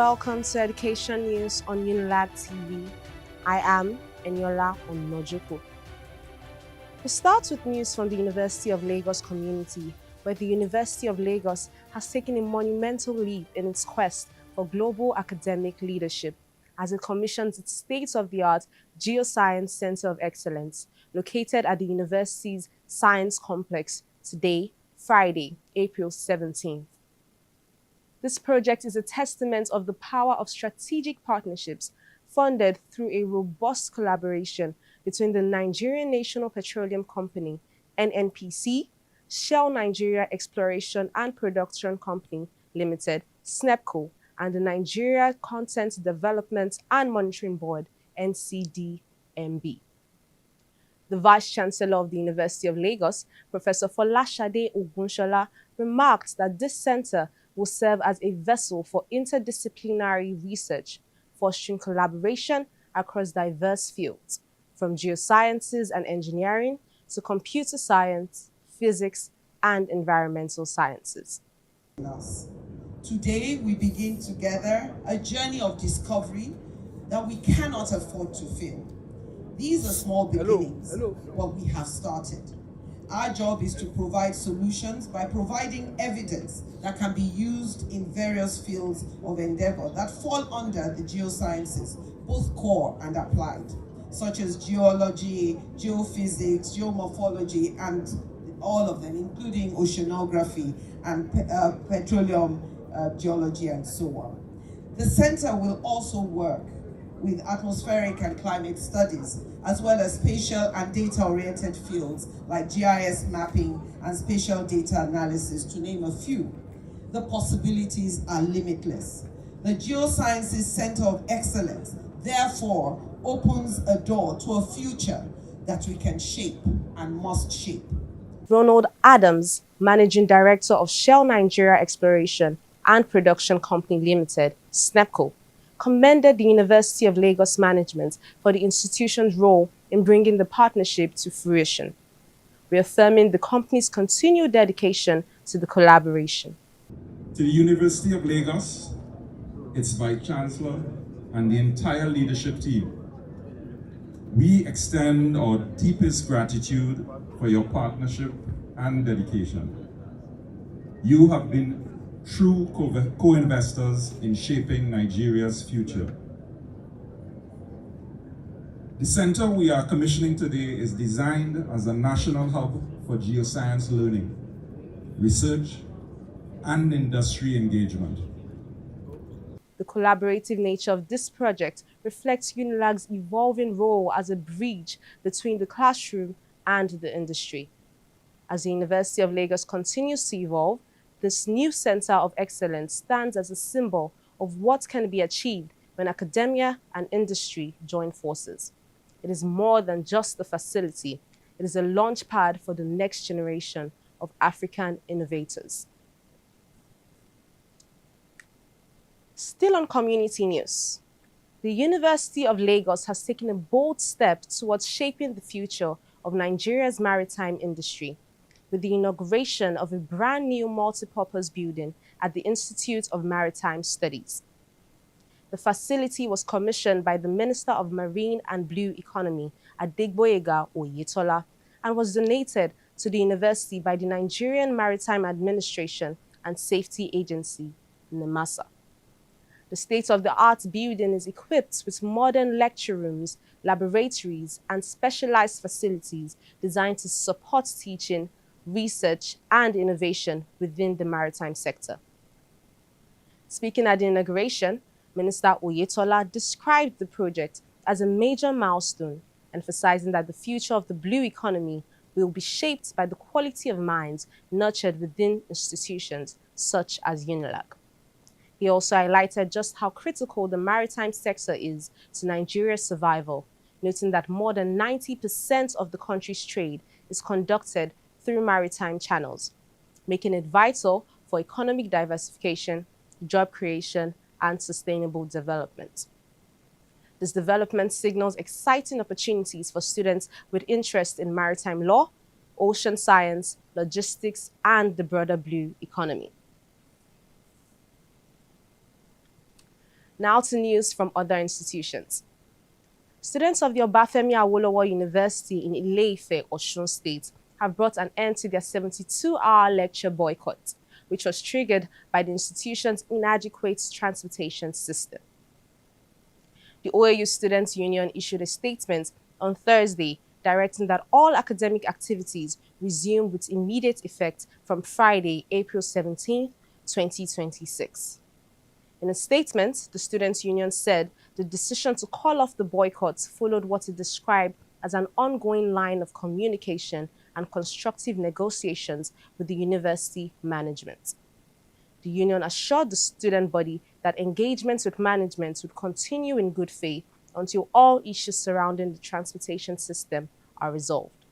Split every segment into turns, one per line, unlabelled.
welcome to Education News on UNILAG TV. I am Eniola Onojuku. We start with news from the University of Lagos community, where the University of Lagos has taken a monumental leap in its quest for global academic leadership as it commissions its state-of-the-art Geosciences Centre of Excellence, located at the university's Science Complex today, Friday, April 17th. This project is a testament of the power of strategic partnerships funded through a robust collaboration between the Nigerian National Petroleum Company, NNPC, Shell Nigeria Exploration and Production Company Limited, SNEPCO, and the Nigeria Content Development and Monitoring Board, NCDMB. The Vice-Chancellor of the University of Lagos, Professor Folashade Ogunshola, remarked that this center will serve as a vessel for interdisciplinary research, fostering collaboration across diverse fields, from geosciences and engineering to computer science, physics, and environmental sciences.
Today, we begin together a journey of discovery that we cannot afford to fail. These are small beginnings, but we have started. Our job is to provide solutions by providing evidence that can be used in various fields of endeavor that fall under the geosciences, both core and applied, such as geology, geophysics, geomorphology, and all of them, including oceanography and petroleum geology and so on. The center will also work with atmospheric and climate studies, as well as spatial and data-oriented fields like GIS mapping and spatial data analysis, to name a few. The possibilities are limitless. The Geosciences Centre of Excellence, therefore, opens a door to a future that we can shape and must shape.
Ronald Adams, Managing Director of Shell Nigeria Exploration and Production Company Limited, SNEPCO, commended the University of Lagos management for the institution's role in bringing the partnership to fruition, reaffirming the company's continued dedication to the collaboration.
To the University of Lagos, its Vice-Chancellor, and the entire leadership team, we extend our deepest gratitude for your partnership and dedication. You have been true co-investors in shaping Nigeria's future. The center we are commissioning today is designed as a national hub for geoscience learning, research, and industry engagement.
The collaborative nature of this project reflects UNILAG's evolving role as a bridge between the classroom and the industry. As the University of Lagos continues to evolve, this new Center of Excellence stands as a symbol of what can be achieved when academia and industry join forces. It is more than just a facility. It is a launchpad for the next generation of African innovators. Still on community news, the University of Lagos has taken a bold step towards shaping the future of Nigeria's maritime industry, with the inauguration of a brand new multipurpose building at the Institute of Maritime Studies. The facility was commissioned by the Minister of Marine and Blue Economy, Adegboyega Oyetola, and was donated to the university by the Nigerian Maritime Administration and Safety Agency, NIMASA. The state-of-the-art building is equipped with modern lecture rooms, laboratories, and specialized facilities designed to support teaching, research, and innovation within the maritime sector. Speaking at the inauguration, Minister Oyetola described the project as a major milestone, emphasizing that the future of the blue economy will be shaped by the quality of minds nurtured within institutions such as UNILAG. He also highlighted just how critical the maritime sector is to Nigeria's survival, noting that more than 90% of the country's trade is conducted through maritime channels, making it vital for economic diversification, job creation, and sustainable development. This development signals exciting opportunities for students with interest in maritime law, ocean science, logistics, and the broader blue economy. Now to news from other institutions. Students of the Obafemi Awolowo University in Ile-Ife, Osun State, have brought an end to their 72-hour lecture boycott, which was triggered by the institution's inadequate transportation system. The OAU Students' Union issued a statement on Thursday directing that all academic activities resume with immediate effect from Friday, April 17, 2026. In a statement, the Students' Union said the decision to call off the boycott followed what it described as an ongoing line of communication and constructive negotiations with the university management. The union assured the student body that engagements with management would continue in good faith until all issues surrounding the transportation system are resolved.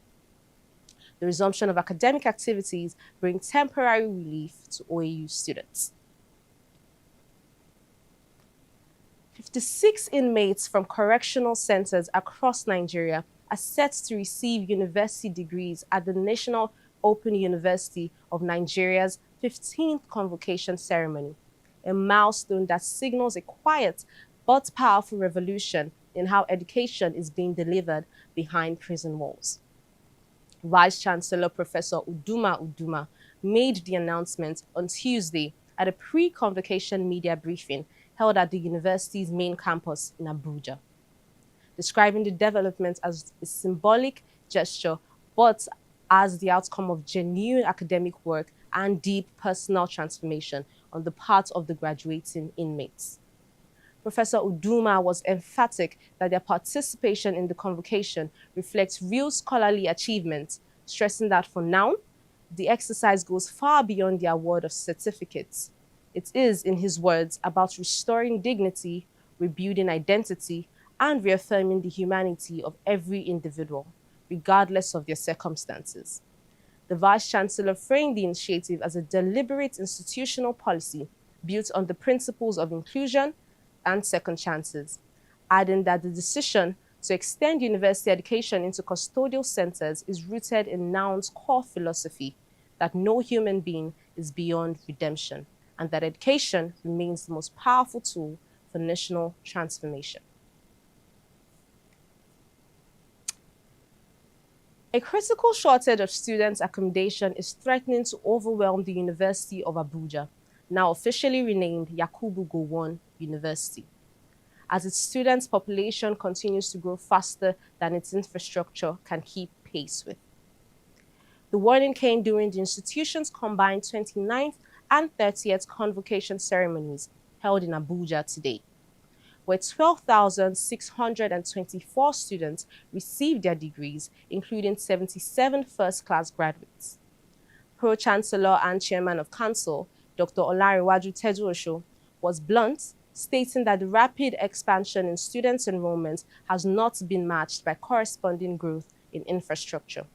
The resumption of academic activities brings temporary relief to OAU students. 56 inmates from correctional centers across Nigeria are set to receive university degrees at the National Open University of Nigeria's 15th Convocation ceremony, a milestone that signals a quiet but powerful revolution in how education is being delivered behind prison walls. Vice-Chancellor Professor Uduma made the announcement on Tuesday at a pre-convocation media briefing held at the university's main campus in Abuja, describing the development as a symbolic gesture, but as the outcome of genuine academic work and deep personal transformation on the part of the graduating inmates. Professor Uduma was emphatic that their participation in the convocation reflects real scholarly achievement, stressing that for NOUN, the exercise goes far beyond the award of certificates. It is, in his words, about restoring dignity, rebuilding identity, and reaffirming the humanity of every individual, regardless of their circumstances. The Vice-Chancellor framed the initiative as a deliberate institutional policy built on the principles of inclusion and second chances, adding that the decision to extend university education into custodial centers is rooted in NOUN's core philosophy that no human being is beyond redemption, and that education remains the most powerful tool for national transformation. A critical shortage of student accommodation is threatening to overwhelm the University of Abuja, now officially renamed Yakubu Gowon University, as its student population continues to grow faster than its infrastructure can keep pace with. The warning came during the institution's combined 29th and 30th convocation ceremonies held in Abuja today, where 12,624 students received their degrees, including 77 first-class graduates. Pro-Chancellor and Chairman of Council, Dr. Olariwaju Tejuosho, was blunt, stating that the rapid expansion in student enrollment has not been matched by corresponding growth in infrastructure,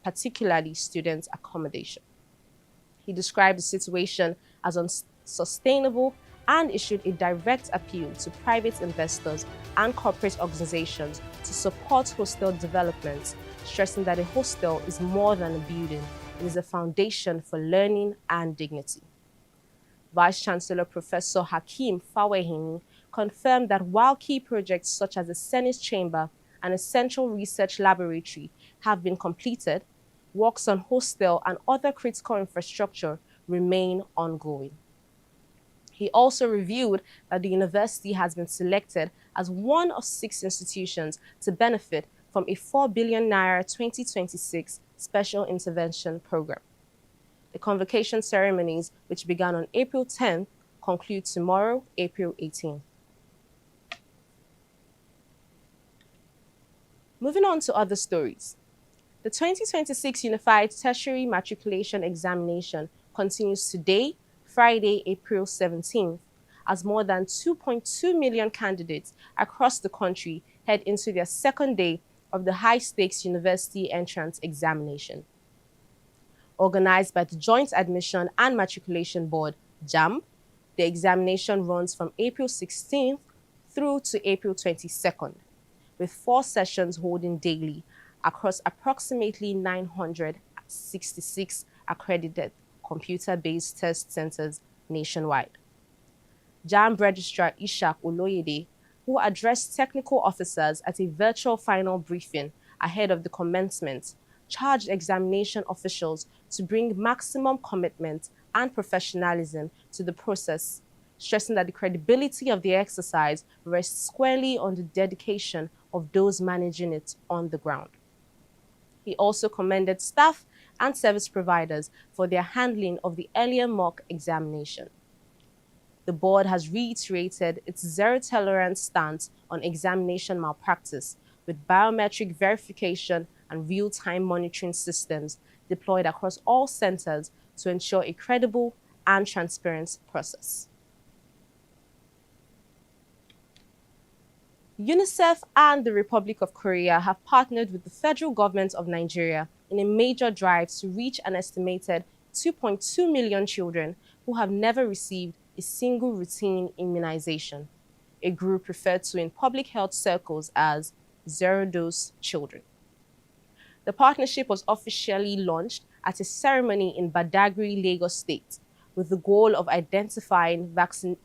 particularly student accommodation. He described the situation as unsustainable and issued a direct appeal to private investors and corporate organizations to support hostel development, stressing that a hostel is more than a building, it is a foundation for learning and dignity. Vice-Chancellor Professor Hakeem Fawehimi confirmed that while key projects such as the Senate Chamber and a central research laboratory have been completed, works on hostel and other critical infrastructure remain ongoing. He also revealed that the university has been selected as one of 6 institutions to benefit from a 4 billion naira 2026 special intervention program. The convocation ceremonies, which began on April 10, conclude tomorrow, April 18. Moving on to other stories. The 2026 Unified Tertiary Matriculation Examination continues today, Friday, April 17th, as more than 2.2 million candidates across the country head into their second day of the high-stakes university entrance examination. Organized by the Joint Admission and Matriculation Board, JAMB, the examination runs from April 16th through to April 22nd, with 4 sessions holding daily across approximately 966 accredited computer-based test centers nationwide. JAMB Registrar Ishak Oloyede, who addressed technical officers at a virtual final briefing ahead of the commencement, charged examination officials to bring maximum commitment and professionalism to the process, stressing that the credibility of the exercise rests squarely on the dedication of those managing it on the ground. He also commended staff and service providers for their handling of the earlier mock examination. The board has reiterated its zero-tolerance stance on examination malpractice, with biometric verification and real-time monitoring systems deployed across all centers to ensure a credible and transparent process. UNICEF and the Republic of Korea have partnered with the federal government of Nigeria in a major drive to reach an estimated 2.2 million children who have never received a single routine immunization, a group referred to in public health circles as zero-dose children. The partnership was officially launched at a ceremony in Badagry, Lagos State, with the goal of identifying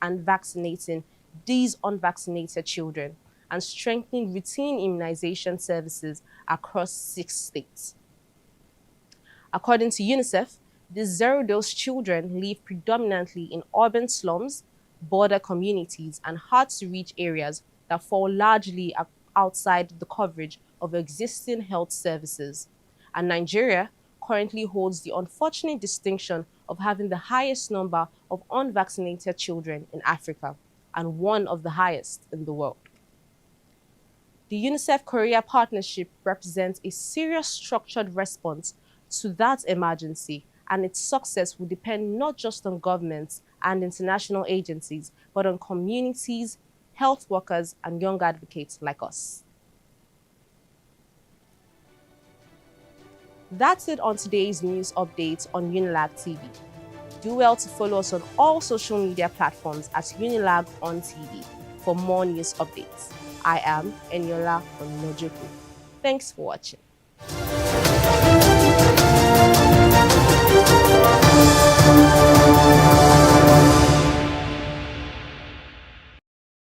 and vaccinating these unvaccinated children and strengthening routine immunization services across 6 states. According to UNICEF, these zero-dose children live predominantly in urban slums, border communities, and hard-to-reach areas that fall largely outside the coverage of existing health services. And Nigeria currently holds the unfortunate distinction of having the highest number of unvaccinated children in Africa and one of the highest in the world. The UNICEF-Korea partnership represents a serious structured response to that emergency, and its success will depend not just on governments and international agencies, but on communities, health workers, and young advocates like us. That's it on today's news update on UNILAG TV. Do well to follow us on all social media platforms at UNILAG on TV for more news updates. I am Eniola Onojoku. Thanks for watching.